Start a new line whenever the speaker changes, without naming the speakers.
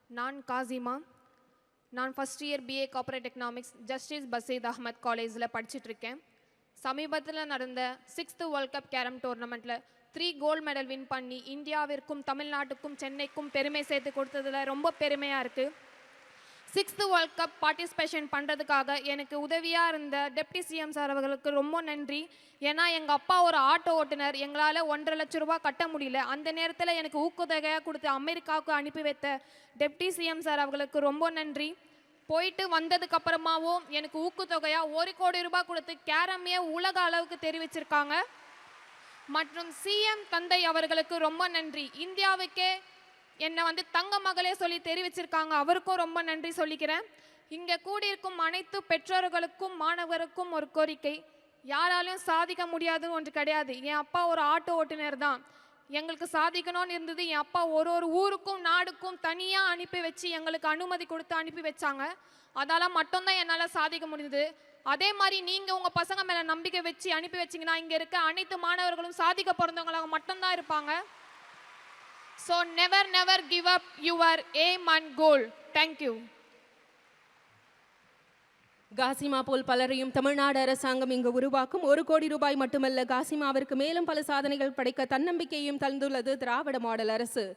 நான் காசிமா. நான் first year BA corporate economics justice Basheed Ahmed காலேஜில் படிச்சுட்டு இருக்கேன். சமீபத்தில் நடந்த 6th வேர்ல்ட் கப் கேரம் டோர்னமெண்ட்டில் 3 கோல்டு மெடல் வின் பண்ணி இந்தியாவிற்கும் தமிழ்நாட்டுக்கும் சென்னைக்கும் பெருமை சேர்த்து கொடுத்ததுல ரொம்ப பெருமையாக இருக்குது. 6th வேர்ல்ட் கப் பார்ட்டிசிபேஷன் பண்ணுறதுக்காக எனக்கு உதவியாக இருந்த டெப்டி சிஎம் சார் அவர்களுக்கு ரொம்ப நன்றி. ஏன்னா எங்கள் அப்பா ஒரு ஆட்டோ ஓட்டுநர், எங்களால் 1.5 லட்ச ரூபா கட்ட முடியல. அந்த நேரத்தில் எனக்கு ஊக்கத்தொகையாக கொடுத்து அமெரிக்காவுக்கு அனுப்பி வைத்த டெப்டி சிஎம் சார் அவர்களுக்கு ரொம்ப நன்றி. போயிட்டு வந்ததுக்கு அப்புறமாவும் எனக்கு ஊக்கத்தொகையாக 1 கோடி ரூபாய் கொடுத்து கேரமையை உலக அளவுக்கு தெரிவிச்சிருக்காங்க. மற்றும் சிஎம் தந்தை அவர்களுக்கு ரொம்ப நன்றி. இந்தியாவுக்கே என்னை தங்க மகளே சொல்லி தெரிவிச்சிருக்காங்க, அவருக்கும் ரொம்ப நன்றி சொல்லிக்கிறேன். இங்கே கூடியிருக்கும் அனைத்து பெற்றோர்களுக்கும் மாணவருக்கும் ஒரு கோரிக்கை, யாராலையும் சாதிக்க முடியாதுன்னு ஒன்று கிடையாது. என் அப்பா ஒரு ஆட்டோ ஓட்டுநர் தான். எங்களுக்கு சாதிக்கணும்னு இருந்தது. என் அப்பா ஒரு ஊருக்கும் நாடுக்கும் தனியாக அனுப்பி வச்சு எங்களுக்கு அனுமதி கொடுத்து அனுப்பி வச்சாங்க. அதால் மட்டும்தான் என்னால் சாதிக்க முடியுது. அதே மாதிரி நீங்கள் உங்கள் பசங்க மேலே நம்பிக்கை வச்சு அனுப்பி வச்சிங்கன்னா இங்கே இருக்க அனைத்து மாணவர்களும் சாதிக்க பிறந்தவங்களாக மட்டும்தான் இருப்பாங்க. So never give up your aim and goal. Thank you.
காசிமா போல் பலரையும் தமிழ்நாடு அரசாங்கம் இங்கு உருவாக்கும். 1 கோடி ரூபாய் மட்டுமல்ல, காசிமாவிற்கு மேலும் பல சாதனைகள் படைக்க தன்னம்பிக்கையும் தந்துள்ளது திராவிட மாடல் அரசு.